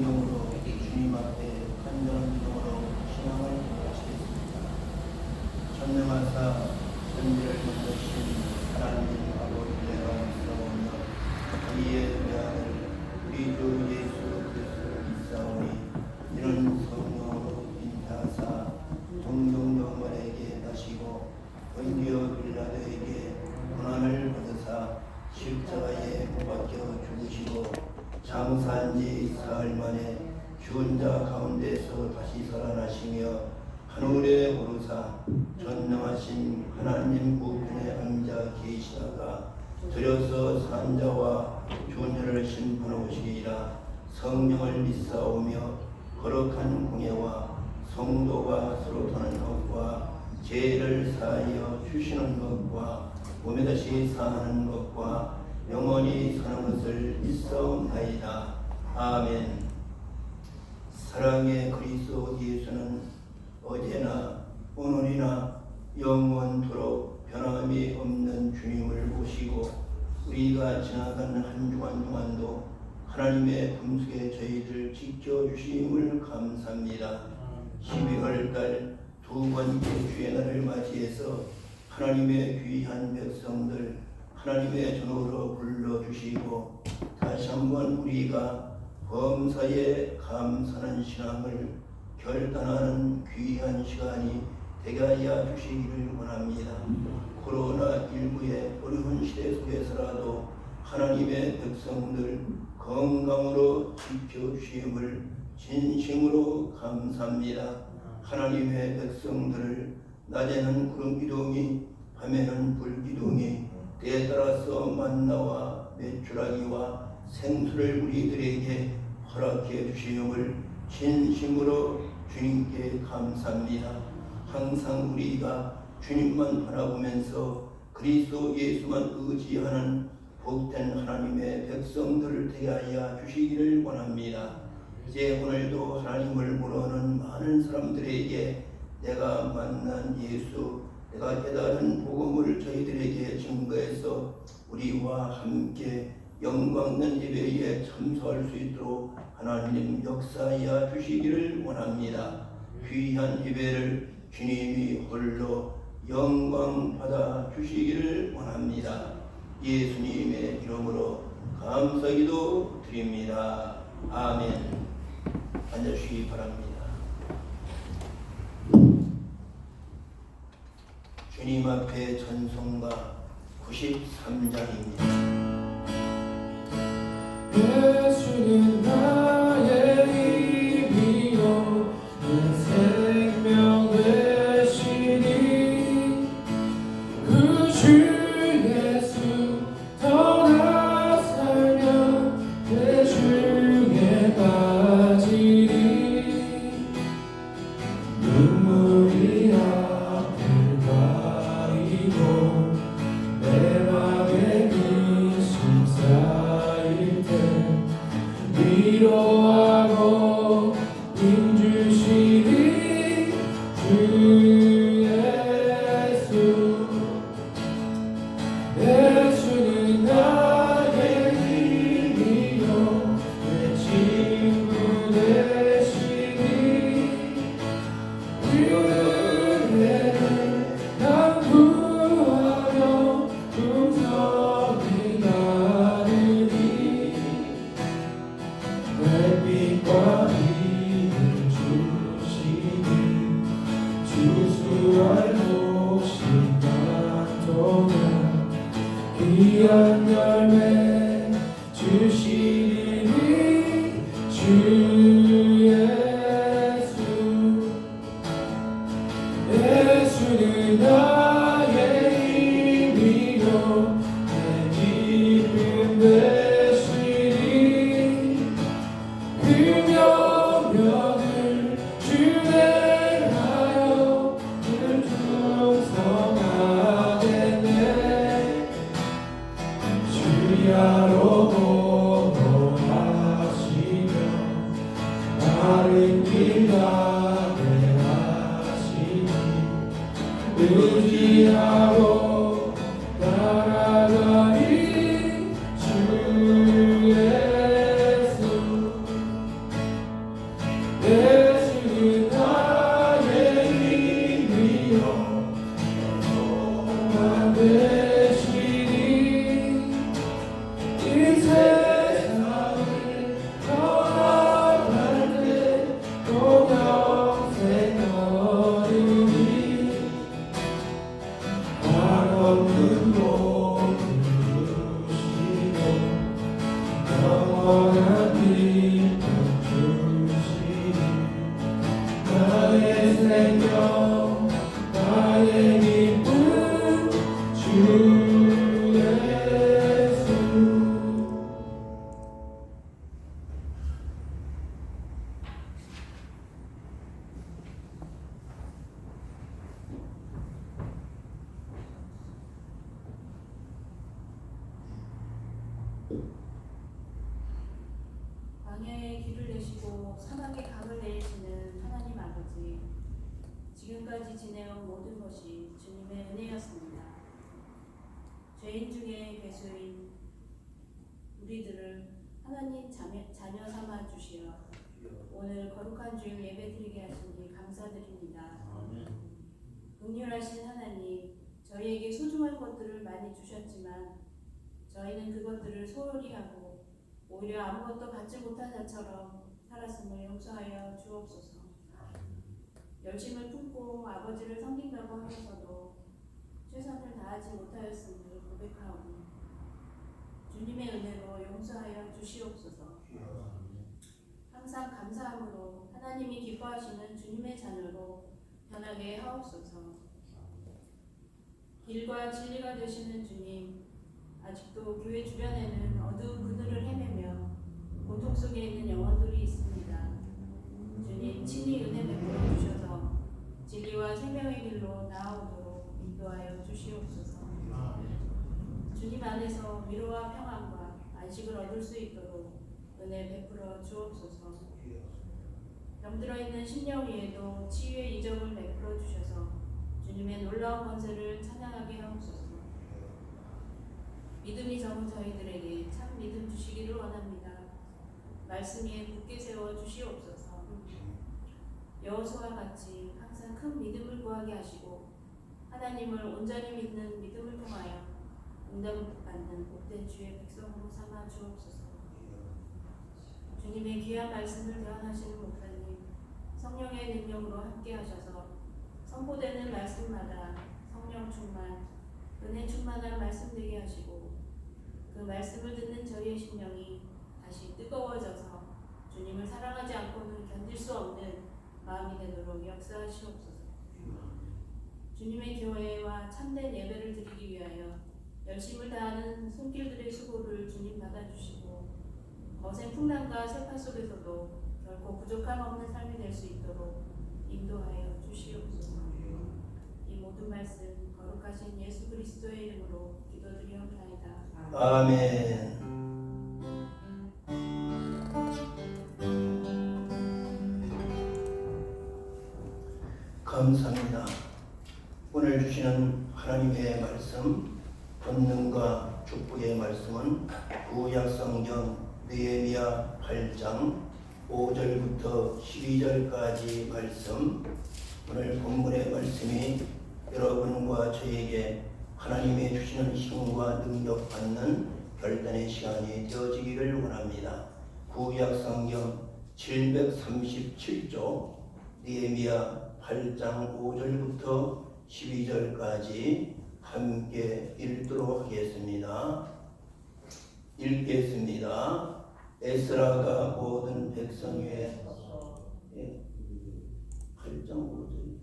기도로 주님 앞에 간절한 기도로 신앙을 고하시겠습니다. 전능하사 천지를 만드신 하나님 아버지의 영광스러우며 이의 아들 우리 주 예수 그리스도를 믿사오니 이는 성령으로 인자하사 동정녀머에게 나시고 본디오 빌라도에게 고난을 받으사 십자가에 못 박혀 죽으시고 장사한 지 사흘 만에 죽은 자 가운데서 다시 살아나시며 하늘에 오르사 전능하신 하나님 우편에 앉아 계시다가 들여서 산 자와 죽은 자를 심판하시리라. 성령을 믿사오며 거룩한 공예와 성도가 서로 타는 것과 죄를 사하여 주시는 것과 몸에 다시 사는 것과 영원히 사는 것을 믿사옵나이다. 아멘. 사랑의 그리스도 예수는 어제나 오늘이나 영원토록 변함이 없는 주님을 모시고 우리가 지나간 한 주간 동안도 하나님의 품속에 저희를 지켜주심을 감사합니다. 12월달 두 번째 주의 날을 맞이해서 하나님의 귀한 백성들 하나님의 전으로 불러주시고 다시 한번 우리가 범사에 감사하는 신앙을 결단하는 귀한 시간이 되게 하여 주시기를 원합니다. 코로나19의 어려운 시대 속에서라도 하나님의 백성들 건강으로 지켜주심을 진심으로 감사합니다. 하나님의 백성들을 낮에는 구름기둥이 밤에는 불기둥이 때에 따라서 만나와 메추라기와 생수를 우리들에게 허락해 주시음을 진심으로 주님께 감사합니다. 항상 우리가 주님만 바라보면서 그리스도 예수만 의지하는 복된 하나님의 백성들을 되게 하여 주시기를 원합니다. 이제 오늘도 하나님을 모르는 많은 사람들에게 내가 만난 예수, 내가 깨달은 복음을 저희들에게 증거해서 우리와 함께 영광 있는 예배에 참석할 수 있도록 하나님 역사하여 주시기를 원합니다. 귀한 예배를 주님이 홀로 영광 받아 주시기를 원합니다. 예수님의 이름으로 감사기도 드립니다. 아멘. 앉아주시기 바랍니다. 주님 앞에 찬송가 93장입니다. 예수는 나의 힘이요 내 생명 되시니 그 주 예수 떠나 살면 내 중에 빠지리 눈물이 앞을 가리고 내 맘에 근심 쌓일 때 위로하고 힘주시니 주 예수 예수는 나의 힘이요 내 친구 되시니 위로는 난 구하며 풍성히 나르니 햇빛과 힘을 주시니 주수 알고 신난도다 귀한 열매 주시니 주 예수 예수는 나의 힘이요 내 기쁨 되시니 그 명령을 준행하여 늘 충성하겠네 주야로 보호하시며 마른 길 가게 하시니 의지하고 따라가니 주 예수 광야에 길을 내시고 사막에 강을 내리시는 하나님 아버지, 지금까지 지내온 모든 것이 주님의 은혜였습니다. 죄인 중에 괴수인 우리들을 하나님 자녀 삼아 주시어 오늘 거룩한 주일 예배드리게 하시니 감사드립니다. 긍휼하신 하나님, 저희에게 소중한 것들을 많이 주셨지만 저희는 그것들을 소홀히 하고 오히려 아무것도 받지 못한 자처럼 살았음을 용서하여 주옵소서. 열심을 품고 아버지를 섬긴다고 하면서도 최선을 다하지 못하였음을 고백하오니 주님의 은혜로 용서하여 주시옵소서. 항상 감사함으로 하나님이 기뻐하시는 주님의 자녀로 변하게 하옵소서. 길과 진리가 되시는 주님, 아직도 교회 주변에는 어두운 그늘을 헤매며 고통 속에 있는 영혼들이 있습니다. 주님, 친히 은혜 베풀어 주셔서 진리와 생명의 길로 나아오도록 인도하여 주시옵소서. 주님 안에서 위로와 평안과 안식을 얻을 수 있도록 은혜 베풀어 주옵소서. 병들어 있는 심령 위에도 치유의 이적을 베풀어 주셔서 주님의 놀라운 권세를 찬양하게 하옵소서. 믿음이 적은 저희들에게 참 믿음 주시기를 원합니다. 말씀 위에 굳게 세워 주시옵소서. 여호수아와 같이 항상 큰 믿음을 구하게 하시고 하나님을 온전히 믿는 믿음을 통하여 응답받는 복된 주의 백성으로 삼아 주옵소서. 주님의 귀한 말씀을 대언하시는 목사님, 성령의 능력으로 함께 하셔서 선포되는 말씀마다 성령 충만, 은혜 충만한 말씀 되게 하시고 그 말씀을 듣는 저희의 심령이 다시 뜨거워져서 주님을 사랑하지 않고는 견딜 수 없는 마음이 되도록 역사하시옵소서. 주님의 교회와 참된 예배를 드리기 위하여 열심을 다하는 손길들의 수고를 주님 받아주시고 거센 풍랑과 세파 속에서도 결코 부족함 없는 삶이 될 수 있도록 인도하여 주시옵소서. 이 모든 말씀 거룩하신 예수 그리스도의 이름으로 기도드리옵나이다. 아멘. 감사합니다. 오늘 주시는 하나님의 말씀, 권능과 축복의 말씀은 구약성경 느헤미야 8장 5절부터 12절까지 말씀. 오늘 본문의 말씀이 여러분과 저에게 하나님의 주시는 힘과 능력 받는 결단의 시간이 되어지기를 원합니다. 구약성경 737조 느헤미야 8장 5절부터 12절까지 함께 읽도록 하겠습니다. 읽겠습니다. 에스라가 모든 백성 위에 8장 5절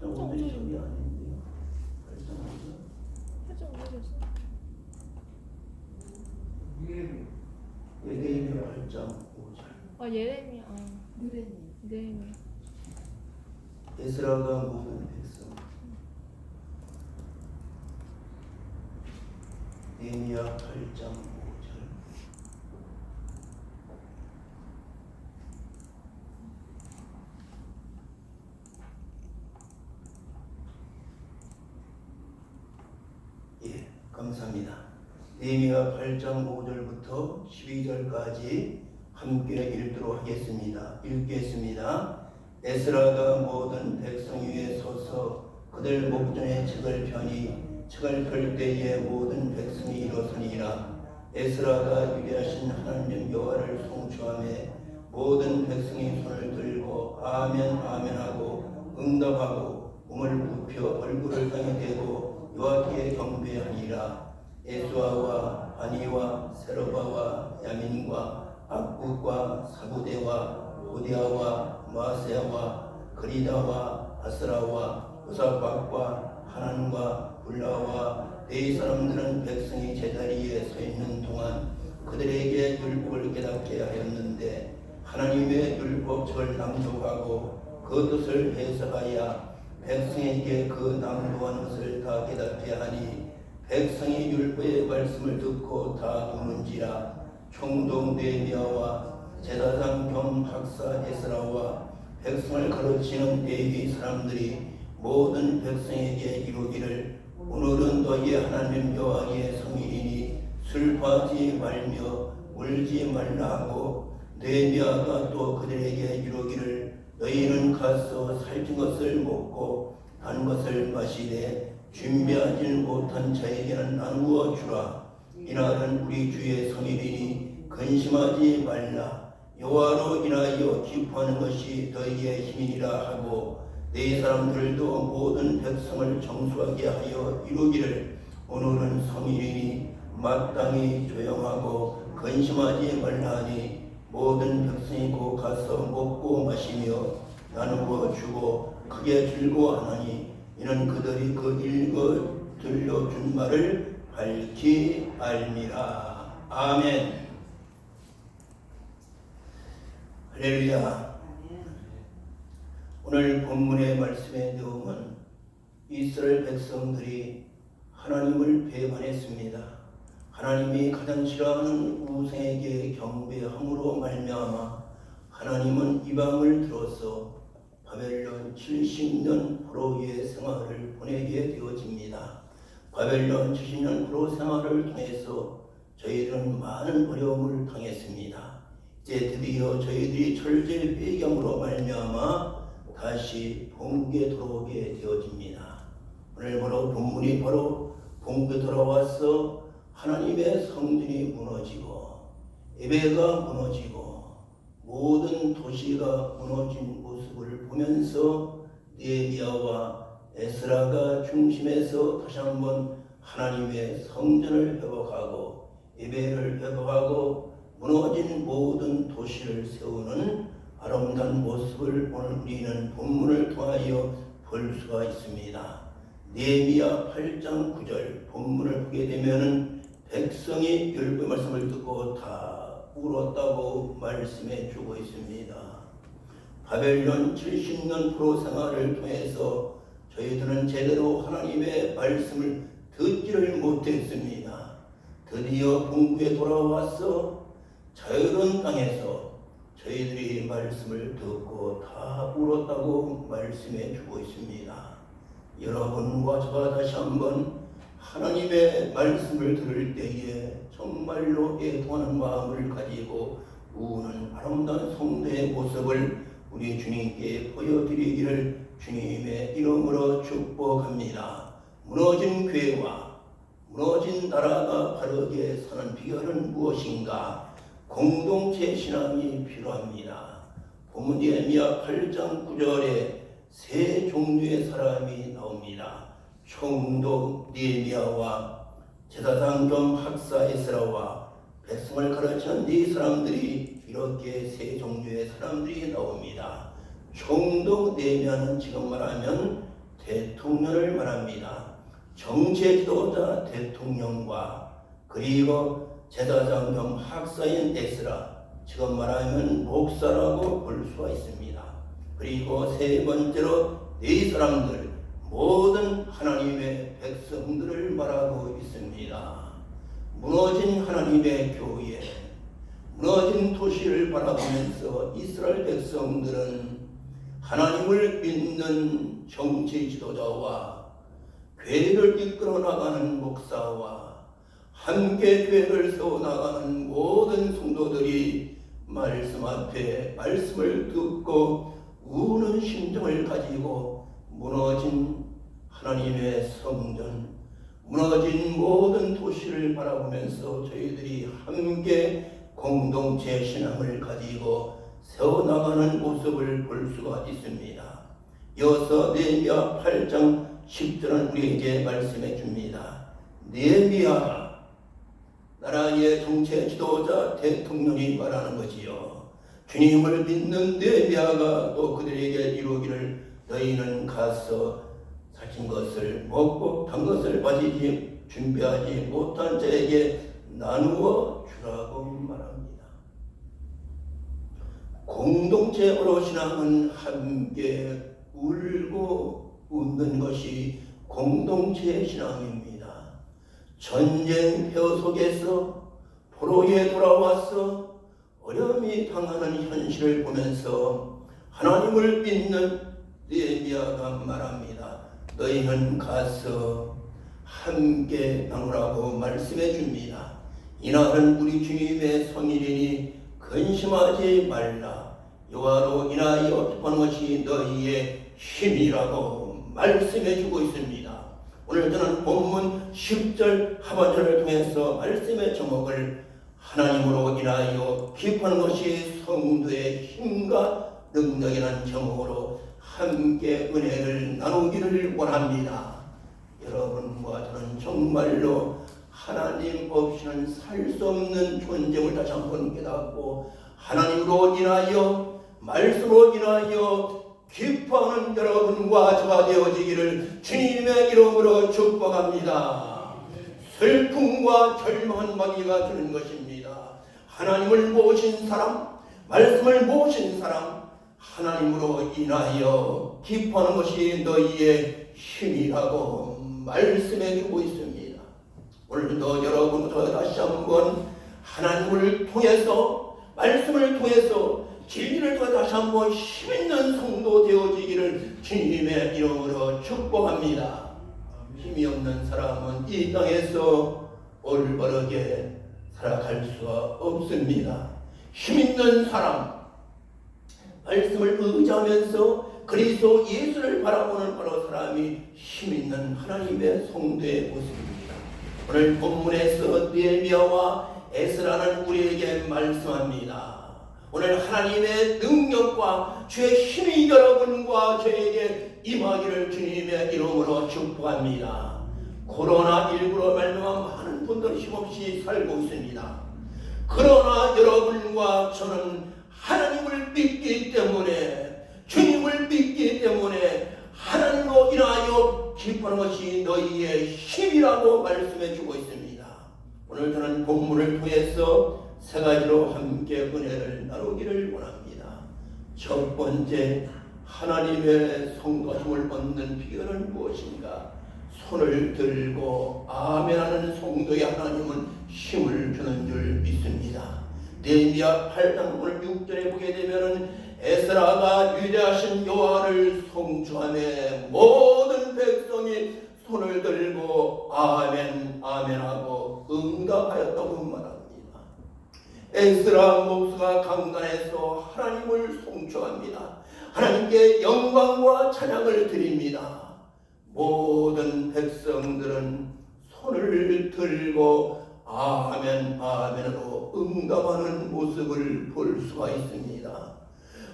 8장 5절이 저기 아닌데요. 8장 5절 예레미야 8장 5절 예레미야. 느헤미야. 에스라가 모든 백성 느헤미야 8장 5절 예, 감사합니다. 느헤미야 8장 5절부터 12절까지 함께 읽도록 하겠습니다. 읽겠습니다. 에스라가 모든 백성 위에 서서 그들 목전에 책을 펴니 책을 펼 때에 모든 백성이 일어서니라. 에스라가 위대하신 하나님 여호와를 송축하며 모든 백성이 손을 들고 아멘 아멘 하고 응답하고 몸을 굽혀 얼굴을 향해 대고 여호와께 경배하니라. 에스와와 바니와 세로바와 야민과 악국과 사부대와 호디아와 마세아와 그리다와 아스라와 우사박과 하난과 불라와 네 사람들은 백성이 제자리에 서 있는 동안 그들에게 율법을 깨닫게 하였는데 하나님의 율법책을 낭독하고 그 뜻을 해석하여 백성에게 그 낭독한 것을 다 깨닫게 하니 백성이 율법의 말씀을 듣고 다 우는지라. 총독 느헤미야와 제사장 겸 박사 에스라와 백성을 가르치는 레위 사람들이 모든 백성에게 이루기를, 오늘은 너희 하나님 여호와의 성일이니 슬퍼하지 말며 울지 말라 하고, 느헤미야가 또 그들에게 이루기를, 너희는 가서 살찐 것을 먹고 단 것을 마시되 준비하지 못한 자에게는 나누어 주라. 이날은 우리 주의 성일이니 근심하지 말라. 여호와로 인하여 기뻐하는 것이 너희의 힘이니라 하고, 네 사람들도 모든 백성을 정수하게 하여 이루기를, 오늘은 성일이니 마땅히 조용하고 근심하지 말라 하니, 모든 백성이 곧 가서 먹고 마시며 나누어 주고 크게 즐거워하나니, 이는 그들이 그 읽어 들려준 말을 밝히 알미라. 아멘. 할렐루야. 오늘 본문의 말씀의 내용은 이스라엘 백성들이 하나님을 배반했습니다. 하나님이 가장 싫어하는 우상에게 경배함으로 말미암아 하나님은 이방을 들어서 바벨론 70년 포로의 생활을 보내게 되어집니다. 바벨론 70년 포로 생활을 통해서 저희들은 많은 어려움을 당했습니다. 이제 드디어 저희들이 철저히 배경으로 말미암아 다시 본국에 돌아오게 되어집니다. 오늘 바로 본문이 바로 본국에 돌아와서 하나님의 성전이 무너지고 예배가 무너지고 모든 도시가 무너진 모습을 보면서 느헤미야와 에스라가 중심에서 다시 한번 하나님의 성전을 회복하고 예배를 회복하고 무너진 모든 도시를 세우는 아름다운 모습을 오늘 우리는 본문을 통하여 볼 수가 있습니다. 느헤미야 8장 9절 본문을 보게 되면은 백성이 율법 말씀을 듣고 다 울었다고 말씀해 주고 있습니다. 바벨론 70년 포로 생활을 통해서 저희들은 제대로 하나님의 말씀을 듣지를 못했습니다. 드디어 본국에 돌아와서 자유로운 땅에서 저희들이 말씀을 듣고 다 울었다고 말씀해 주고 있습니다. 여러분과 저가 다시 한번 하나님의 말씀을 들을 때에 정말로 애통하는 마음을 가지고 우는 아름다운 성도의 모습을 우리 주님께 보여드리기를 주님의 이름으로 축복합니다. 무너진 교회와 무너진 나라가 바르게 사는 비결은 무엇인가? 공동체 신앙이 필요합니다. 본문 느헤미야 8장 9절에 세 종류의 사람이 나옵니다. 총독 느헤미야와 제사장 겸 학사 에스라와 백성을 가르치는 네 사람들이, 이렇게 세 종류의 사람들이 나옵니다. 총독 느헤미야는 지금 말하면 대통령을 말합니다. 정치의 지도자 대통령과, 그리고 제사장 겸 학사인 에스라, 지금 말하면 목사라고 볼 수가 있습니다. 그리고 세 번째로 네 사람들, 모든 하나님의 백성들을 말하고 있습니다. 무너진 하나님의 교회, 무너진 도시를 바라보면서 이스라엘 백성들은 하나님을 믿는 정치 지도자와 교회를 이끌어 나가는 목사와 함께 교회를 세워나가는 모든 성도들이 말씀 앞에 말씀을 듣고 우는 심정을 가지고 무너진 하나님의 성전, 무너진 모든 도시를 바라보면서 저희들이 함께 공동체 신앙을 가지고 세워나가는 모습을 볼 수가 있습니다. 이어서 느헤미야 8장 10절은 우리에게 말씀해 줍니다. 느헤미야, 나라의 정치 지도자 대통령이 말하는 거지요. 주님을 믿는 느헤미야가 또 그들에게 이루기를, 너희는 가서 살찐 것을 먹고 단 것을 마시지 준비하지 못한 자에게 나누어 주라고 말합니다. 공동체로 신앙은 함께 울고 웃는 것이 공동체 신앙입니다. 전쟁 표 속에서 포로에 돌아와서 어려움이 당하는 현실을 보면서 하나님을 믿는 느헤미야가 말합니다. 너희는 가서 함께 나누라고 말씀해 줍니다. 이날은 우리 주님의 성일이니 근심하지 말라. 여호와로 인하여 기뻐하는 것이 너희의 힘이라고 말씀해 주고 있습니다. 오늘 저는 본문 10절 하반절을 통해서 말씀의 제목을 하나님으로 인하여 기뻐하는 것이 성도의 힘과 능력이라는 제목으로 함께 은혜를 나누기를 원합니다. 여러분과 저는 정말로 하나님 없이는 살 수 없는 존재를 다시 한번 깨닫고 하나님으로 인하여 말씀으로 인하여 기뻐하는 여러분과 저가 되어지기를 주님의 이름으로 축복합니다. 슬픔과 절망은 마귀가 주는 것입니다. 하나님을 모신 사람, 말씀을 모신 사람, 하나님으로 인하여 기뻐하는 것이 너희의 힘이라고 말씀해 주고 있습니다. 오늘도 여러분과 다시 한번 하나님을 통해서, 말씀을 통해서, 진리를 통해 다시 한번 힘있는 성도 되어지기를 주님의 이름으로 축복합니다. 힘이 없는 사람은 이 땅에서 올바르게 살아갈 수가 없습니다. 힘있는 사람, 말씀을 의지하면서 그리스도 예수를 바라보는 바로 사람이 힘있는 하나님의 성도의 모습입니다. 오늘 본문에서 느헤미야와 에스라는 우리에게 말씀합니다. 오늘 하나님의 능력과 주의 힘이 여러분과 저에게 임하기를 주님의 이름으로 축복합니다. 코로나19로 말미암아 많은 분들이 힘없이 살고 있습니다. 그러나 여러분과 저는 하나님을 믿기 때문에, 주님을 믿기 때문에 하나님으로 인하여 기뻐하는 것이 너희의 힘이라고 말씀해 주고 있습니다. 오늘 저는 본문을 통해서 세 가지로 함께 은혜를 나누기를 원합니다. 첫 번째, 하나님의 성도가 힘을 얻는 비결은 무엇인가? 손을 들고 아멘하는 성도의 하나님은 힘을 주는 줄 믿습니다. 느헤미야 8장 오늘 6절에 보게 되면은 에스라가 위대하신 여호와를 송축하며 모든 백성이 손을 들고 아멘 아멘하고 응답하였다고 말합니다. 에스라 목수가 강단에서 하나님을 송축합니다. 하나님께 영광과 찬양을 드립니다. 모든 백성들은 손을 들고 아멘 아멘으로 응답하는 모습을 볼 수가 있습니다.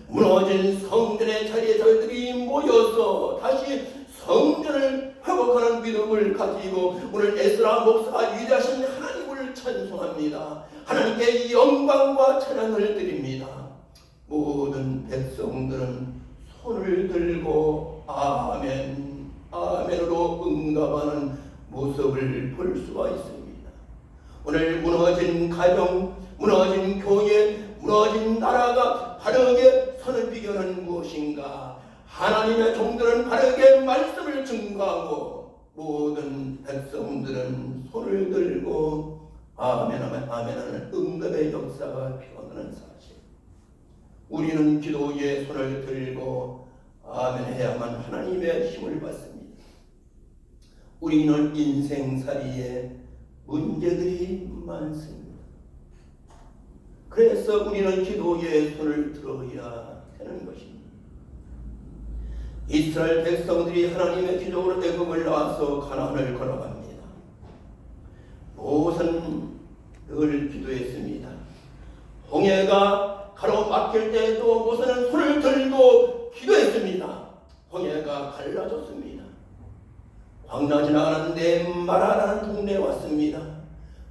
무너진 성전의 자리에 저희들이 모여서 다시 성전을 회복하는 믿음을 가지고 오늘 에스라 목사가 위대하신 하나님을 찬송합니다. 하나님께 영광과 찬양을 드립니다. 모든 백성들은 손을 들고 아멘 아멘으로 응답하는 모습을 볼 수가 있습니다. 오늘 무너진 가정, 무너진 교회, 무너진 나라가 바르게 서는 비결은 무엇인가? 하나님의 종들은 바르게 말씀을 증거하고 모든 백성들은 손을 들고 아멘 아멘 아멘 하는 응답의 역사가 피어나는 사실. 우리는 기도에 손을 들고 아멘 해야만 하나님의 힘을 받습니다. 우리는 인생살이에 문제들이 많습니다. 그래서 우리는 기도에 손을 들어야 되는 것입니다. 이스라엘 백성들이 하나님의 기적으로 애굽을 나와서 가나안을 걸어갑니다. 모세는 늘 기도했습니다. 홍해가 가로막힐 때에도 모세는 손을 들고 기도했습니다. 홍해가 갈라졌습니다. 광야 지나가는데 마라라는 동네에 왔습니다.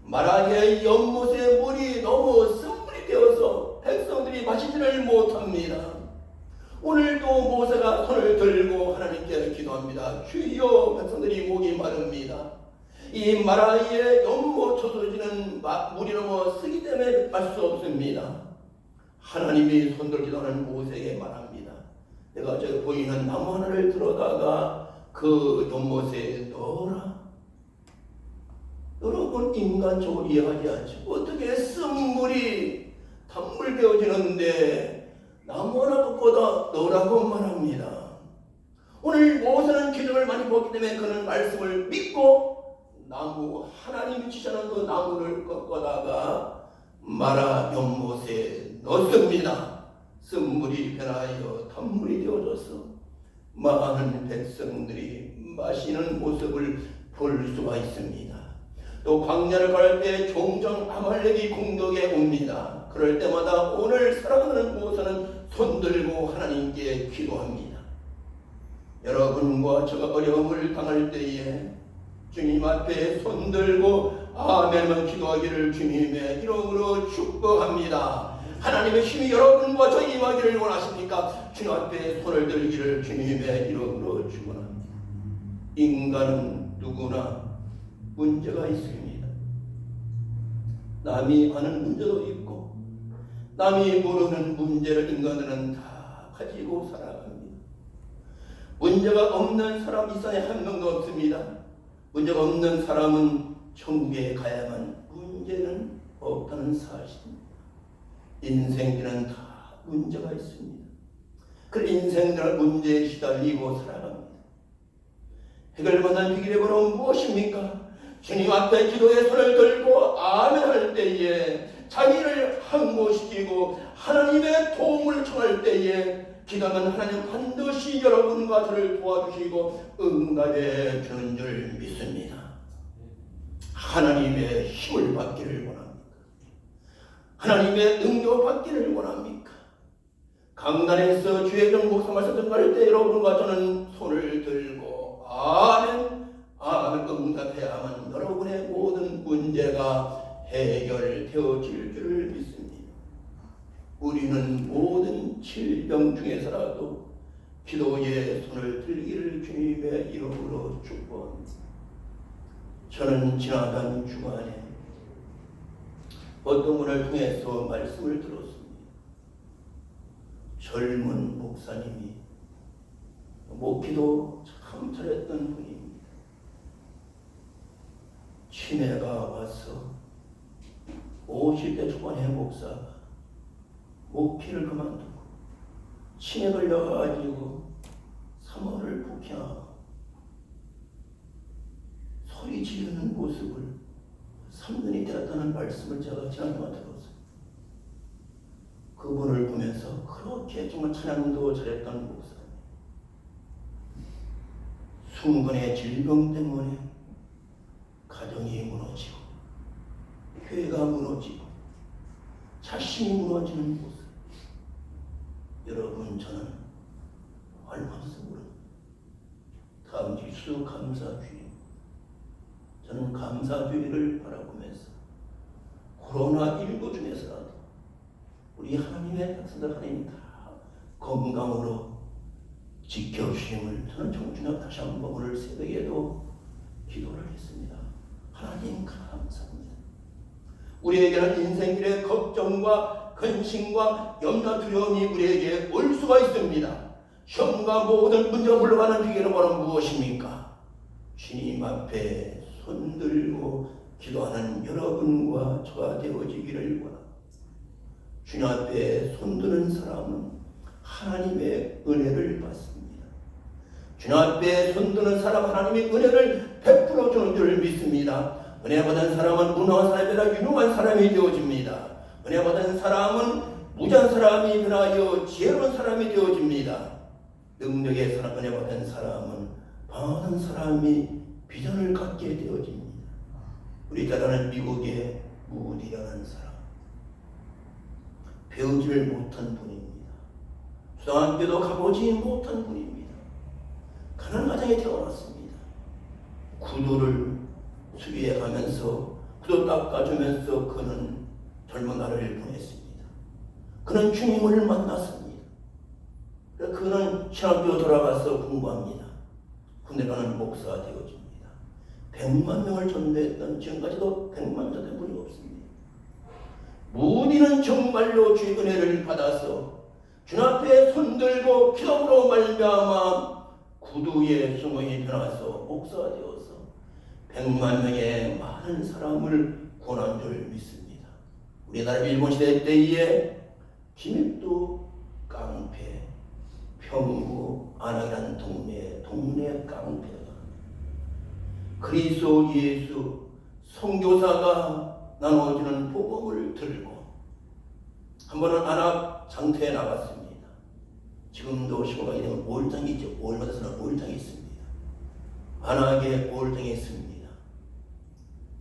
마라의 연못의 물이 너무 쓴물이 되어서 백성들이 마시지를 못합니다. 오늘도 모세가 손을 들고 하나님께 기도합니다. 주여, 백성들이 목이 마릅니다. 이 마라의 연못 저수지는 물이 너무 쓰기 때문에 마실 수 없습니다. 하나님이 손들어 기도하는 모세에게 말합니다. 내가 저 보이는 나무 하나를 들어다가 그 연못에 넣어라. 인간적으로 이해하지 않죠. 어떻게 쓴물이 단물 되어지는데 나무 하나 것보다 너라고 말합니다. 오늘 모세는 기적을 많이 보기 때문에 그는 말씀을 믿고 나무 하나님이 주시는 그 나무를 꺾어다가 마라 연못에 넣습니다. 쓴물이 변하여 단물이 되어져서 많은 백성들이 마시는 모습을 볼 수가 있습니다. 또 광야를 갈 때 종종 아말렉이 공격에 옵니다. 그럴 때마다 오늘 사랑하는 모세는 손들고 하나님께 기도합니다. 여러분과 제가 어려움을 당할 때에 주님 앞에 손들고 아멘만 기도하기를 주님의 이름으로 축복합니다. 하나님의 힘이 여러분과 저 임하기를 원하십니까? 주님 앞에 손을 들기를 주님의 이름으로 축원합니다. 인간은 누구나 문제가 있습니다. 남이 아는 문제도 있고 남이 모르는 문제를 인간들은 다 가지고 살아갑니다. 문제가 없는 사람 이 세상에 한 명도 없습니다. 문제가 없는 사람은 천국에 가야만 문제는 없다는 사실입니다. 인생들은 다 문제가 있습니다. 그 인생들은 문제에 시달리고 살아갑니다. 해결받는 비결의 번호는 무엇입니까? 주님 앞에 기도의 손을 들고 아멘 할 때에 자기를 항복시키고 하나님의 도움을 청할 때에 기도하면 하나님 반드시 여러분과 저를 도와주시고 응답해 주는 줄 믿습니다. 하나님의 힘을 받기를 원합니다. 하나님의 능력 받기를 원합니까? 강단에서 주의정 목사 말씀 전할 때 여러분과 저는 손을 들고 아멘 아멘 응답해야만 여러분의 모든 문제가 해결되어질 줄 믿습니다. 우리는 모든 질병 중에서라도 기도의 손을 들기를 주님의 이름으로 축복합니다. 저는 지나간 주간에 어떤 분을 통해서 말씀을 들었습니다. 젊은 목사님이 목기도 참 잘했던 분입니다. 치매가 와서 50대 초반의 목사가 목기를 그만두고 치매 걸려가지고 3월을 복귀하고 소리 지르는 모습을 3년이 되었다는 말씀을 제가 지난주에 들었어요. 그분을 보면서 그렇게 정말 찬양도 잘했던 목사님, 순간의 질병 때문에 가정이 무너지고 교회가 무너지고 자신이 무너지는 모습, 여러분 저는 얼마나 모릅니다. 다음 주수 감사주의, 저는 감사주의를 바라보면서 코로나19 중에서라도 우리 하나님의 백성들 하나님 다 건강으로 지켜주심을 저는 정중하게 다시 한번 오늘 새벽에도 기도를 했습니다. 하나님 감사합니다. 우리에게는 인생길의 걱정과 근심과 염려 두려움이 우리에게 올 수가 있습니다. 시험과 모든 문제가 물러가는 비결은 바로 무엇입니까? 주님 앞에 손들고 기도하는 여러분과 저가 되어지기를 원합니다. 주님 앞에 손드는 사람은 하나님의 은혜를 받습니다. 주님 앞에 손드는 사람 하나님의 은혜를 베풀어 주는 줄 믿습니다. 은혜 받은 사람은 무능한 사람이 아니라 유능한 사람이 되어집니다. 은혜 받은 사람은 무지한 사람이 변하여 지혜로운 사람이 되어집니다. 능력의 사람, 은혜 받은 사람은 많은 사람이 비전을 갖게 되어집니다. 우리 따라는 미국의 무디라는 사람, 배우지를 못한 분입니다. 초등학교도 가보지 못한 분입니다. 가난한 가정에 태어났습니다. 구두를 수리해 가면서 구두 닦아주면서 그는 젊은 날을 보냈습니다. 그는 주님을 만났습니다. 그는 신학교 돌아가서 공부합니다. 군대 가는 목사가 되어집니다. 100만 명을 전도했던 지금까지도 100만 전도한 분이 없습니다. 무디는 정말로 주의 은혜를 받아서 주 앞에 손들고 기도로 말미암아 구두의 수명이 변화서 목사가 되어서 100만 명의 많은 사람을 구원한 줄 믿습니다. 우리나라 일본 시대 때에 김익도 깡패, 평구 안악이라는 동네 깡패가 그리스도 예수 선교사가 나눠주는 복음을 들고 한 번은 안악 장터에 나갔습니다. 지금도 시골가게 되면 오일장이 있죠. 오일마다서는 오일장이 있습니다. 안악에 오일장이 있습니다.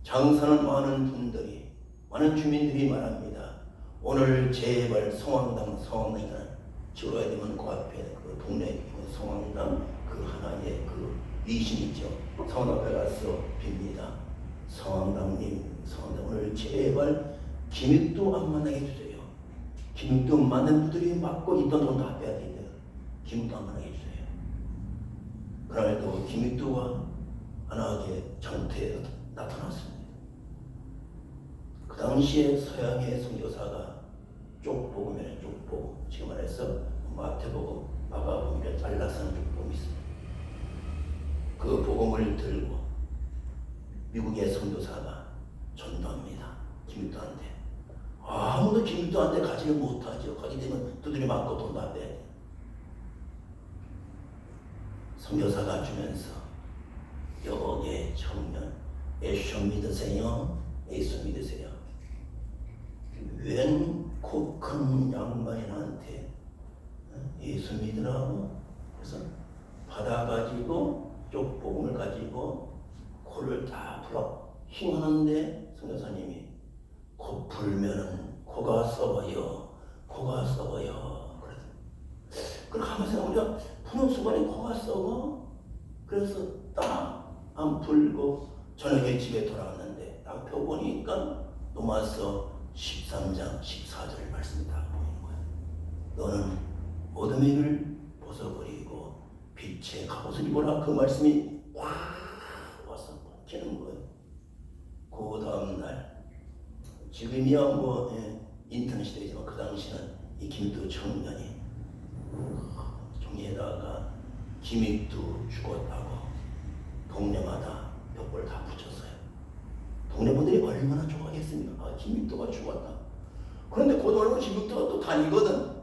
장사는 많은 분들이, 많은 주민들이 말합니다. 오늘 제발 성황당이라는 지금 가야 되면 그 앞에 그 동네 성황당 그 하나의 그 미신이 있죠. 성황당 앞에 가서 빕니다. 성황당님, 오늘 제발 김익도 안 만나게 해주세요. 김익도 만난 분들이 맞고 있던 돈 다 빼야 돼요. 김익도 안 만나게 해주세요. 그날도 김익도가 안악의 장터에 나타났습니다. 그 당시에 서양의 선교사가 쪽복음이라는 쪽복음, 지금 말해서 마태복음, 마가복음이라 잘라서 하는 쪽복음이 있습니다. 그 복음을 들고 미국의 선교사가 전도합니다. 김익도한테. 아무도 김익도한테 가지를 못하죠. 가게 되면 두드려 맞고 돈도 안 빼야 돼요. 선교사가 주면서 여기에 청년 예수 믿으세요. 예수 믿으세요. 웬 코 큰 양반이 나한테 예수 믿으라고 그래서 받아가지고 쪽복음을 가지고 코를 다 풀어 힝하는데 선교사님이 코 풀면은 코가 썩어요. 그렇게 하면서 우리가 푸는 순간에 코가 썩어. 그래서 딱 안 풀고 저녁에 집에 돌아왔는데 딱 펴보니까 로마서 13장 14절 말씀이 딱 보이는 거야. 너는 어둠의 일을 벗어버리고 빛의 갑옷을 입어라. 그 말씀이 와 와서 먹히는 거예요. 그 다음날 지금이야 뭐 인터넷 시대지만 그 당시는 이 김익도 청년이 종이에다가 김익도 죽었다고 동네마다 벽돌 다 붙였어요. 동네분들이 얼마나 좋아하겠습니까? 아, 김익도가 죽었다. 그런데 고등학교 김익도가 또 다니거든.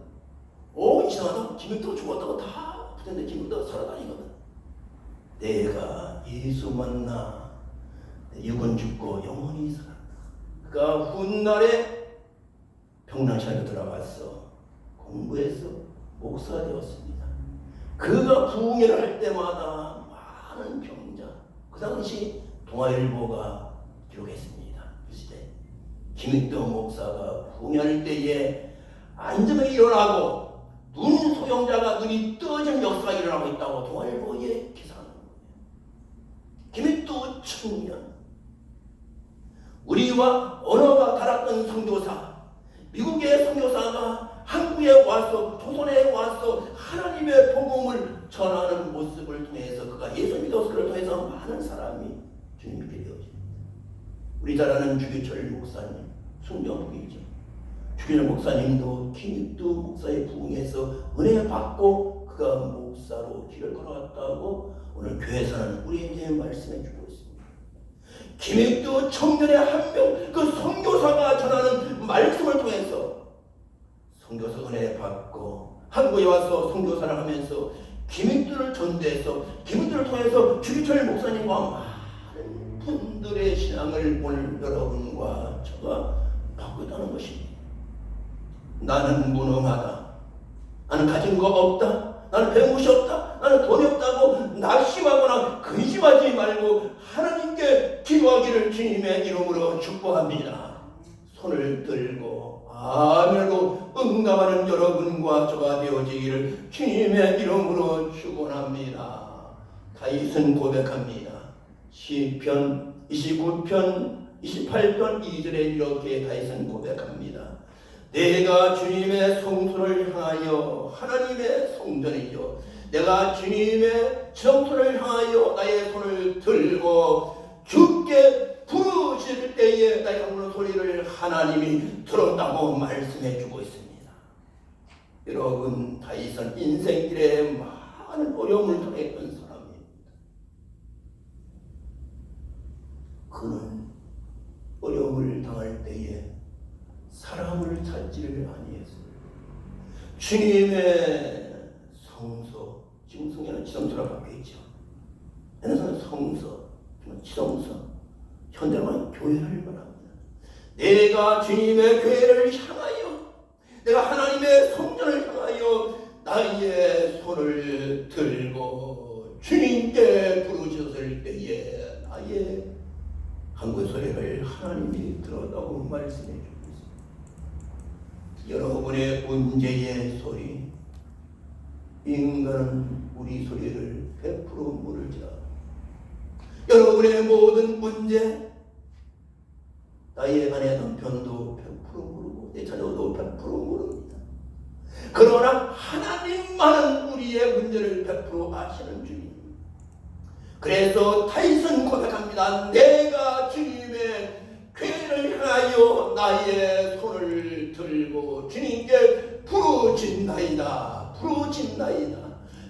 이상하다. 김익도가 죽었다고 다 붙였는데 김익도가 살아다니거든. 내가 예수 만나 육은 죽고 영원히 살았다. 그가 훗날에 평양시장에 들어가서 공부해서 목사가 되었습니다. 그가 부흥회를 할 때마다 많은 병자, 그 당시 동아일보가 기록했습니다. 그 시대 김익도 목사가 부흥회할 때에 안전하게 일어나고 눈 소형자가 눈이 떠지는 역사가 일어나고 있다고 동아일보에 기사하는 거예요. 김익도 청년, 우리와 언어가 달랐던 선교사, 미국의 선교사가 한국에 와서 조선에 와서 하나님의 복음을 전하는 모습을 통해서 그가 예수 믿어서 그를 통해서 많은 사람이 주님 믿게 되어집니다. 우리 잘 아는 주기철 목사님, 숭명북이죠. 주기철 목사님도 김익도 목사의 부흥에서 은혜 받고 그가 목사로 길을 걸어갔다고 오늘 교회에서는 우리에게 말씀해 주고 있습니다. 김익도 청년의 한 명, 그 선교사가 전하는 말씀을 통해서 선교사 은혜 받고 한국에 와서 선교사를 하면서 김익도를 전대해서 김익도를 통해서 주기철 목사님과 많은 분들의 신앙을 오늘 여러분과 저가 받고 있다는 것입니다. 나는 무능하다. 나는 가진 거 없다. 나는 배운 것이 없다. 나는 돈이 없다고 낙심하거나 근심하지 말고 하나님께 기도하기를 주님의 이름으로 축복합니다. 손을 들고 아멘으로 응답하는 여러분과 저가 되어지기를 주님의 이름으로 축원합니다. 다윗은 고백합니다. 시편 29편 28편 2절에 이렇게 다윗은 고백합니다. 내가 주님의 성소를 향하여 하나님의 성전이요 내가 주님의 성소를 향하여 나의 손을 들고 주께 부르실 때에 나의 강물의 소리를 하나님이 들었다고 말씀해 주고 있습니다. 여러분 다윗은 인생길에 많은 어려움을 당했던 사람입니다. 그는 어려움을 당할 때에 사람을 찾지를 아니했습니다. 주님의 성소, 지금 성에는 지성소라고 바뀌었죠. 옛날에는 성서, 지성서, 현대로는 교회를 말합니다. 내가 주님의 교회를 향하여, 내가 하나님의 성전을 향하여 나의 손을 들고 주님께 부르셨을 때에 나의 간구의 소리를 하나님이 들었다고 말씀해 주고 있습니다. 여러분의 문제의 소리, 인간은 우리 소리를 100% 모를지라도 여러분의 모든 문제, 나의 아내 남편도 100% 모르고 내 자녀도 100% 모릅니다. 그러나 하나님만은 우리의 문제를 100% 아시는 주님. 그래서 다윗은 고백합니다. 내가 주님의 교회를 향하여 나의 손을 들고 주님께 부르짖나이다.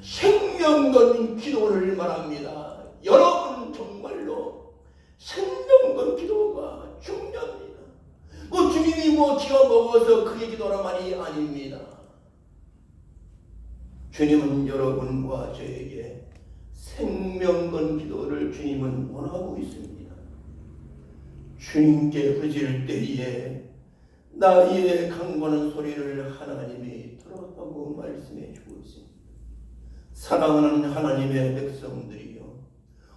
생명건 기도를 말합니다. 여러분 정말로 생명건 기도가 중요합니다. 주님이 기가 먹어서 크게 기도하는 말이 아닙니다. 주님은 여러분과 저에게 생명건 기도를 주님은 원하고 있습니다. 주님께 부르짖을 때에 나의 간구하는 소리를 하나님이 들었다고 말씀해 주고 있습니다. 사랑하는 하나님의 백성들이요,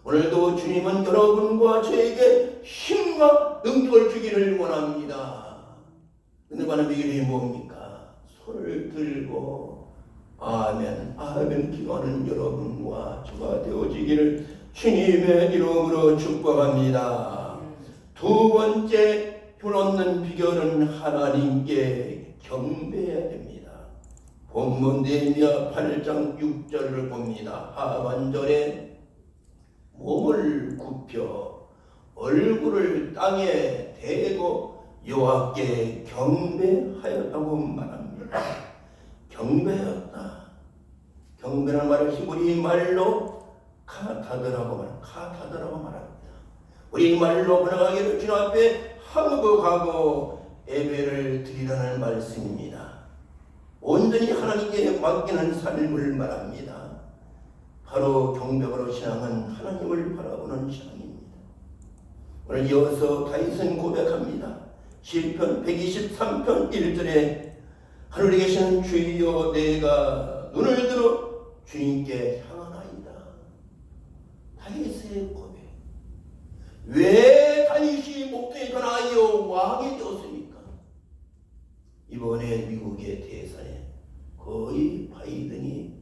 오늘도 주님은 여러분과 저에게 힘과 능력을 주기를 원합니다. 능력하는 비결이 뭡니까? 손을 들고 아멘, 아멘 기도하는 여러분과 저가 되어지기를 주님의 이름으로 축복합니다. 두 번째 힘없는 비결은 하나님께 경배해야 됩니다. 본문 느헤미야 8장 6절을 봅니다. 하반절에 몸을 굽혀 얼굴을 땅에 대고 여호와께 경배하였다고 말합니다. 경배하였다. 경배라는 말을 히브리 말로 카타드라고 말합니다. 우리 말로 번역하기를 주님 앞에 항복하고 예배를 드리라는 말씀입니다. 온전히 하나님께 맡기는 삶을 말합니다. 바로 경배로 신앙은 하나님을 바라보는 신앙입니다. 오늘 이어서 다윗은 고백합니다. 시편 123편 1절에 하늘에 계시는 주여 내가 눈을 들어 주님께 향하나이다. 다윗의 고백. 왜 다윗이 목동에 변하여 왕이 되었습니까? 이번에 미국의 대선에 거의 바이든이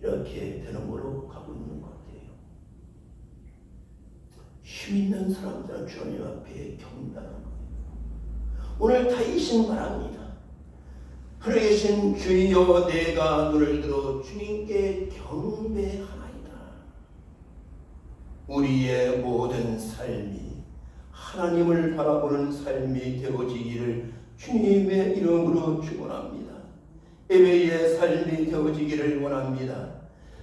이렇게 되는 걸로 가고 있는 것 같아요. 힘 있는 사람들은 주님 앞에 경배하는 거예요. 오늘 다윗은 말합니다. 하늘에 계신 주여 내가 눈을 들어 주님께 경배하나이다. 우리의 모든 삶이 하나님을 바라보는 삶이 되어지기를 주님의 이름으로 축원합니다. 예배의 삶이 되어지기를 원합니다.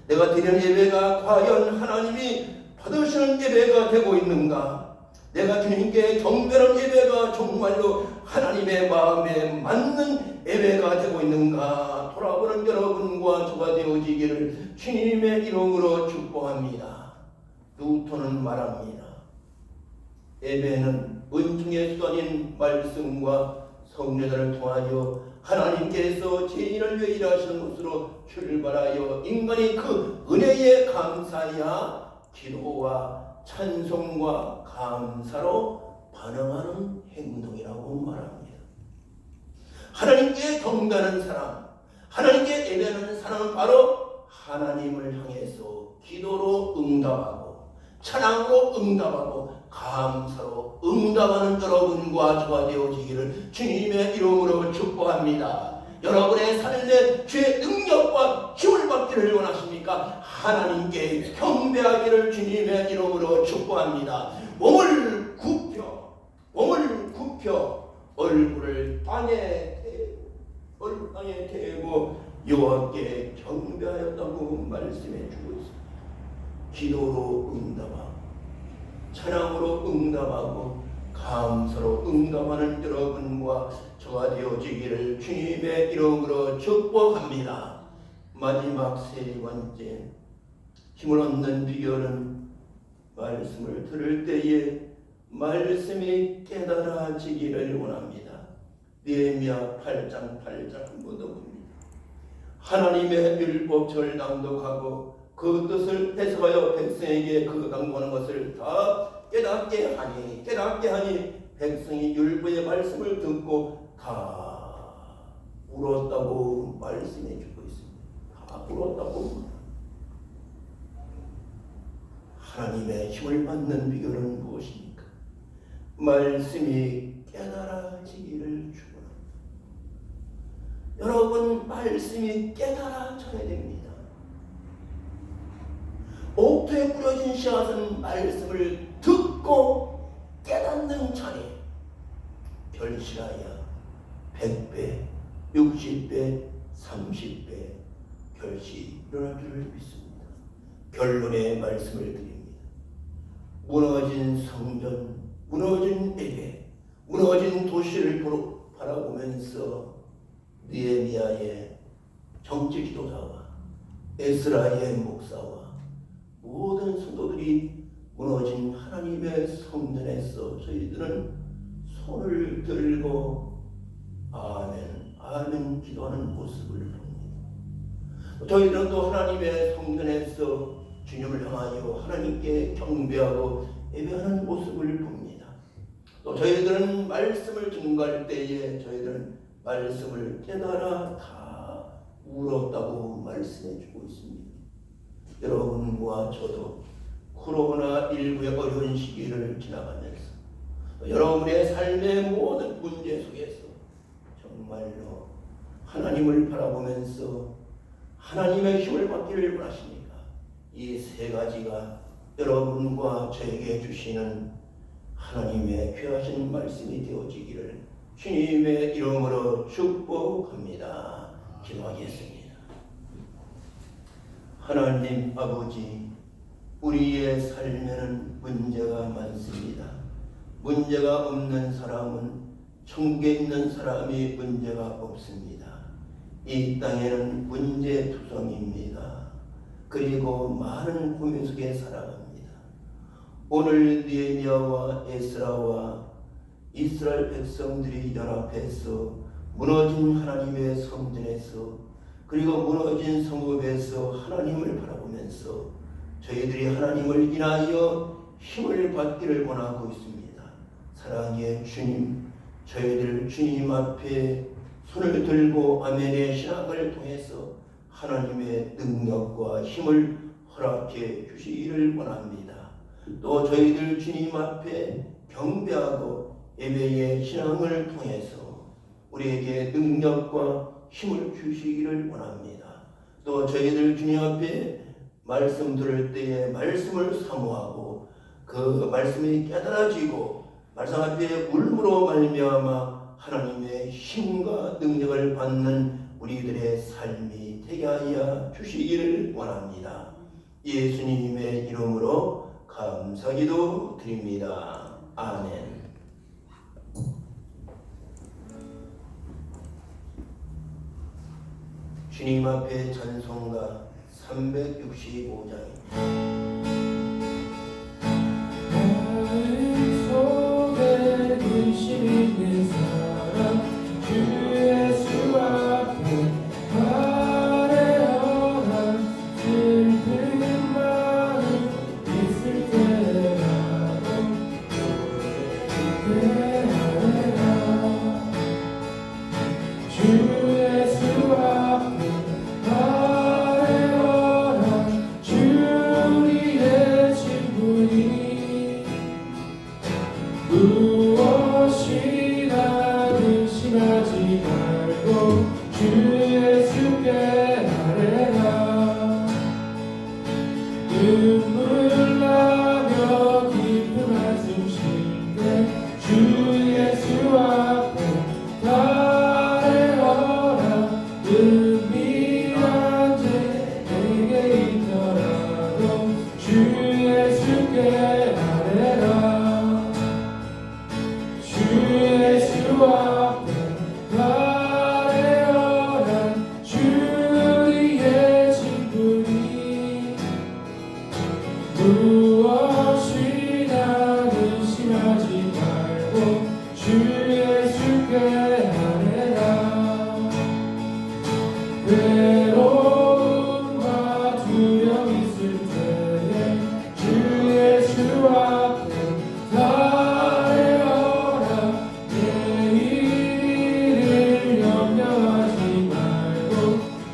내가 드리는 예배가 과연 하나님이 받으시는 예배가 되고 있는가? 내가 주님께 경배하는 예배가 정말로 하나님의 마음에 맞는 예배가 되고 있는가? 돌아보는 여러분과 저가 되어지기를 주님의 이름으로 축복합니다. 루터는 말합니다. 예배는 은총의 수단인 말씀과 성례자를 통하여 하나님께서 죄인을 위해 일하시는 것으로 출발하여 인간이 그 은혜에 감사하여 기도와 찬송과 감사로 반응하는 행동이라고 말합니다. 하나님께 경배하는 사람, 하나님께 예배하는 사람은 바로 하나님을 향해서 기도로 응답하고 찬양으로 응답하고 감사로 응답하는 여러분과 저와 되어지기를 주님의 이름으로 축복합니다. 여러분의 삶에 주의 능력과 힘을 받기를 원하십니까? 하나님께 경배하기를 주님의 이름으로 축복합니다. 몸을 굽혀 얼굴을 땅에 대고 여호와께 경배하였다고 말씀해 주고 있습니다. 기도로 응답하고 찬양으로 응답하고 감사로 응답하는 여러분과 저가 되어지기를 주님의 이름으로 축복합니다. 마지막 세 번째, 힘을 얻는 비결은 말씀을 들을 때에 말씀이 깨달아지기를 원합니다. 느헤미야 8장 8절 한 번 더 봅니다. 하나님의 율법책을 낭독하고 그 뜻을 해석하여 백성에게 그 강구하는 것을 다 깨닫게 하니 백성이 율법의 말씀을 듣고 다 울었다고 말씀해 주고 있습니다. 다 울었다고. 하나님의 힘을 받는 비결은 무엇입니까? 말씀이 깨달아지기를 축원합니다. 여러분, 말씀이 깨달아져야 됩니다. 옥토에 뿌려진 씨앗은 말씀을 듣고 깨닫는 자니 결실하여 100배, 60배, 30배 결실이 일어날 줄을 믿습니다. 결론의 말씀을 드립니다. 무너진 성전, 무너진 에베, 무너진 도시를 바라보면서 느헤미야의 정치 지도자와 에스라의 목사와 모든 성도들이 무너진 하나님의 성전에서 저희들은 손을 들고 아멘, 아멘 기도하는 모습을 봅니다. 저희들은 또 하나님의 성전에서 주님을 향하여 하나님께 경배하고 예배하는 모습을 봅니다. 또 저희들은 말씀을 증거할 때에 저희들은 말씀을 깨달아 다 울었다고 말씀해 주고 있습니다. 여러분과 저도 코로나19의 어려운 시기를 지나가면서 여러분의 삶의 모든 문제 속에서 정말로 하나님을 바라보면서 하나님의 힘을 받기를 원하십니까? 이 세 가지가 여러분과 저에게 주시는 하나님의 귀하신 말씀이 되어지기를 주님의 이름으로 축복합니다. 기도하겠습니다. 하나님 아버지, 우리의 삶에는 문제가 많습니다. 문제가 없는 사람은 천국에 있는 사람이 문제가 없습니다. 이 땅에는 문제투성입니다. 그리고 많은 고민 속에 살아갑니다. 오늘 느헤미야와 에스라와 이스라엘 백성들이 연합해서 무너진 하나님의 성전에서 그리고 무너진 성읍에서 하나님을 바라보면서 저희들이 하나님을 인하여 힘을 받기를 원하고 있습니다. 사랑의 주님, 저희들 주님 앞에 손을 들고 아멘의 신앙을 통해서 하나님의 능력과 힘을 허락해 주시기를 원합니다. 또 저희들 주님 앞에 경배하고 예배의 신앙을 통해서 우리에게 능력과 힘을 주시기를 원합니다. 또 저희들 주님 앞에 말씀 들을 때에 말씀을 사모하고 그 말씀이 깨달아지고 말씀 앞에 울므로 말미암아 하나님의 힘과 능력을 받는 우리들의 삶이 되게 하여 주시기를 원합니다. 예수님의 이름으로 감사기도 드립니다. 아멘. 주님 앞에 찬송가 365장입니다. 마음속에 근심 있는 사람 주 예수 앞에 아뢰어라. 슬픈 마음 있을 때라도 노래하라. 주 예수 앞에 아뢰어라. 주 우리의 친구니 무엇이나 근심하지 말고 주 예수께 아뢰라. 눈물 나며 깊은 한숨 쉴 때 주 말고 주 예수께 아뢰라. 외로움과 두려움 있을 때에 주 예수 앞에 아뢰어라. 내일을 염려하지 말고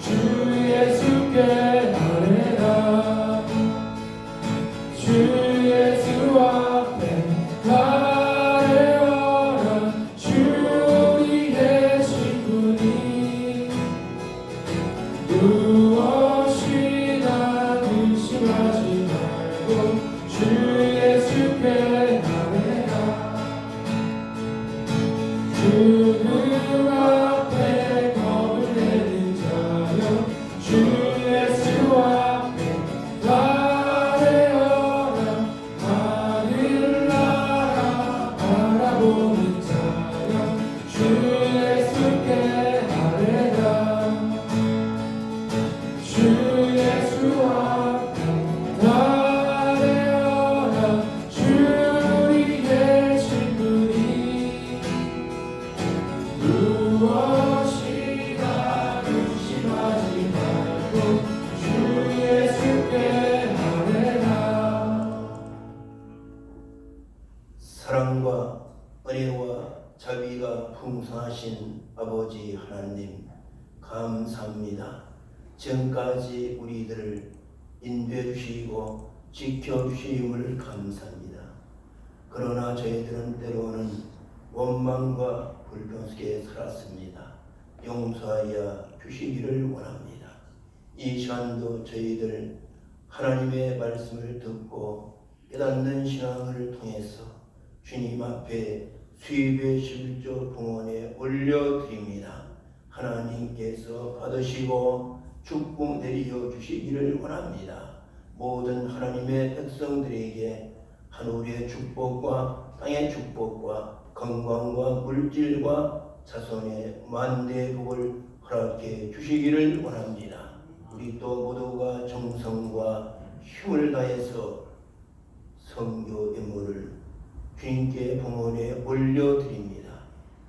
주 예수께 아뢰라. 주 예수 앞에 아뢰어라. 주 우리의 신분이 무엇이나 의심하지 말고 주 예수께 아뢰라. 주님 앞에 겁을 내는 자여 주 예수 앞에 아뢰어라. 하늘 나라 바라보는 자여 주 예수께 아뢰라. 주 예수 앞에 아뢰어라. 주 우리의 신분이 무엇이나 의심하지 말고 주 예수께 아뢰라. 사랑과 은혜와 자비가 풍성하신 아버지 하나님, 감사합니다. 지금까지 우리들을 인도해 주시고 지켜 주심을 감사합니다. 그러나 저희들은 때로는 원망과 불평 속에 살았습니다. 용서하여 주시기를 원합니다. 이 시간도 저희들 하나님의 말씀을 듣고 깨닫는 신앙을 통해서 주님 앞에 수입의 실조 봉헌에 올려드립니다. 하나님께서 받으시고 축복 내려 주시기를 원합니다. 모든 하나님의 백성들에게 하늘의 축복과 땅의 축복과 건강과 물질과 자손의 만대복을 허락해 주시기를 원합니다. 우리 또 모두가 정성과 힘을 다해서 선교 임무를 주님께 봉헌에 올려드립니다.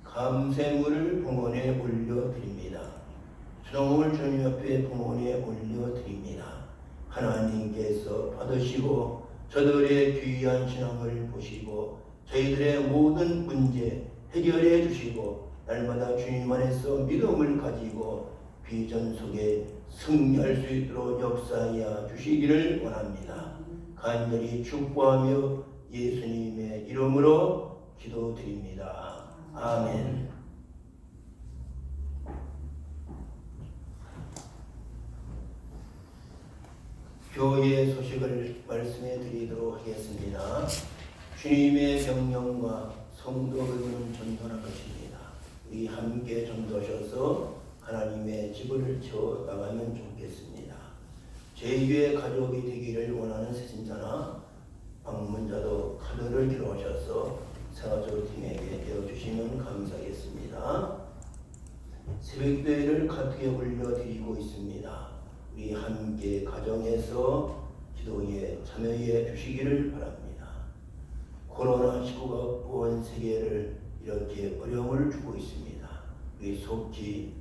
감샘물을 봉헌에 올려드립니다. 수동을 주님 옆에 봉헌에 올려드립니다. 하나님께서 받으시고 저들의 귀한 신앙을 보시고 저희들의 모든 문제 해결해 주시고 날마다 주님 안에서 믿음을 가지고 비전 속에 승리할 수 있도록 역사하여 주시기를 원합니다. 간절히 축복하며 예수님의 이름으로 기도드립니다. 아멘. 교회의 소식을 말씀해 드리도록 하겠습니다. 주님의 명령과 성도 여러분은 전도할 것입니다. 우리 함께 전도하셔서 하나님의 집을 지어 나가면 좋겠습니다. 제2의 가족이 되기를 원하는 세신자나 방문자도 카드를 기록하셔서 생활적으로 팀에게 되어주시면 감사하겠습니다. 새벽도회를 카드에 올려드리고 있습니다. 우리 함께 가정에서 기도에 참여해 주시기를 바랍니다. 코로나19가 온 세계를 이렇게 어려움을 주고 있습니다. 우리 속지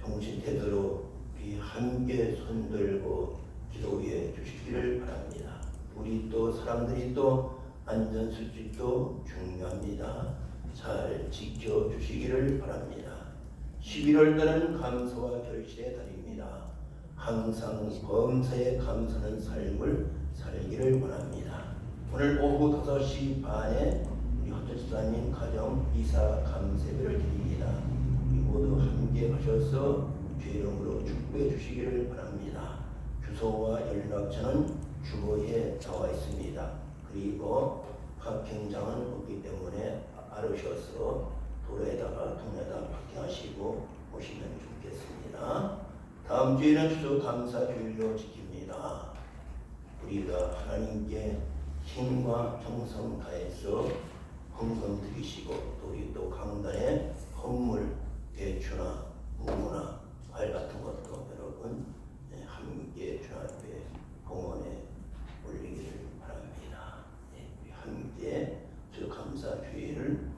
정신태도로 우리 함께 손들고 기도해 주시기를 바랍니다. 우리 또 사람들이 또 안전수칙도 중요합니다. 잘 지켜주시기를 바랍니다. 11월 달은 감사와 결실의 달입니다. 항상 범사에 감사하는 삶을 살기를 원합니다. 오늘 오후 5시 반에 우리 허철사님 가정 이사 감사회를 드립니다. 우리 모두 함께 가셔서 주의 이름으로 축복해 주시기를 바랍니다. 주소와 연락처는 주보에 나와 있습니다. 그리고 파킹장은 없기 때문에 알으셔서 도로에다가 동네에다 파킹하시고 오시면 좋겠습니다. 다음 주에는 주소 감사 주일로 지킵니다. 우리가 하나님께 힘과 정성 다해서 헌금 드리시고 또 우리 또 강단에 헌물, 배추나 무나 과일 같은 것도 여러분 함께 주 앞에 봉헌에 올리기를 바랍니다. 우리 함께 주 감사 주일을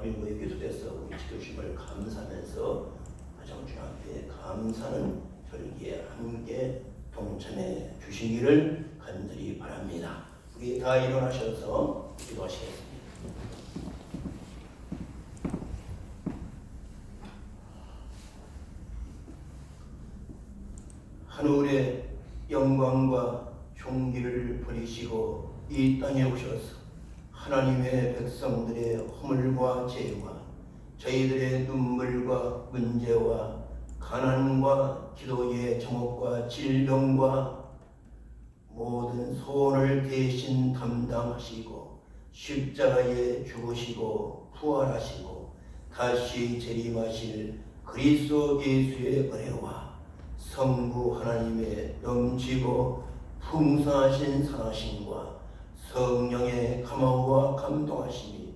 우리 모여 기도돼서 우리 지켜주심을 감사하면서 가장 주님 앞에 감사는 절기에 함께 동참해 주시기를 간절히 바랍니다. 우리 다 일어나셔서 기도하시겠습니다. 하늘의 영광과 존귀를 버리시고 이 땅에 오셔서 하나님의 백성들의 허물과 죄와 저희들의 눈물과 문제와 가난과 기도의 정욕과 질병과 모든 소원을 대신 담당하시고 십자가에 죽으시고 부활하시고 다시 재림하실 그리스도 예수의 은혜와 성부 하나님의 넘치고 풍성하신 선하심과 성령의 감화와 감동하심이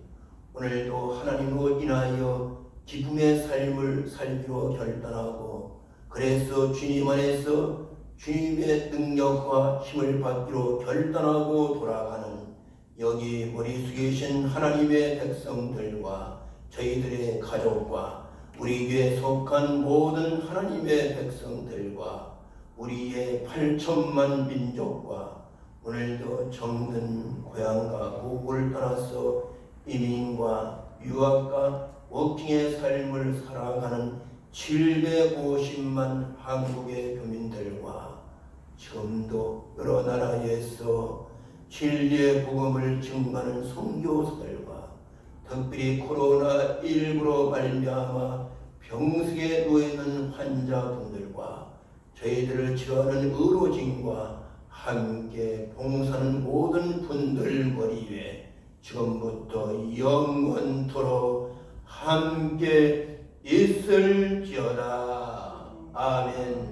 오늘도 하나님으로 인하여 기쁨의 삶을 살기로 결단하고 그래서 주님 안에서 주님의 능력과 힘을 받기로 결단하고 돌아가는 여기 머리 숙이신 하나님의 백성들과 저희들의 가족과 우리 교회에 속한 모든 하나님의 백성들과 우리의 8천만 민족과 오늘도 정든 고향과 고국을 떠나서 이민과 유학과 워킹의 삶을 살아가는 750만 한국의 교민들과 지금도 여러 나라에서 진리의 복음을 증거하는 선교사들과 특별히 코로나19로 말미암아 병석에 누워있는 환자분들과 저희들을 치료하는 의료진과 함께 봉사하는 모든 분들 머리 위에 지금부터 영원토록 함께 있을지어다. 아멘.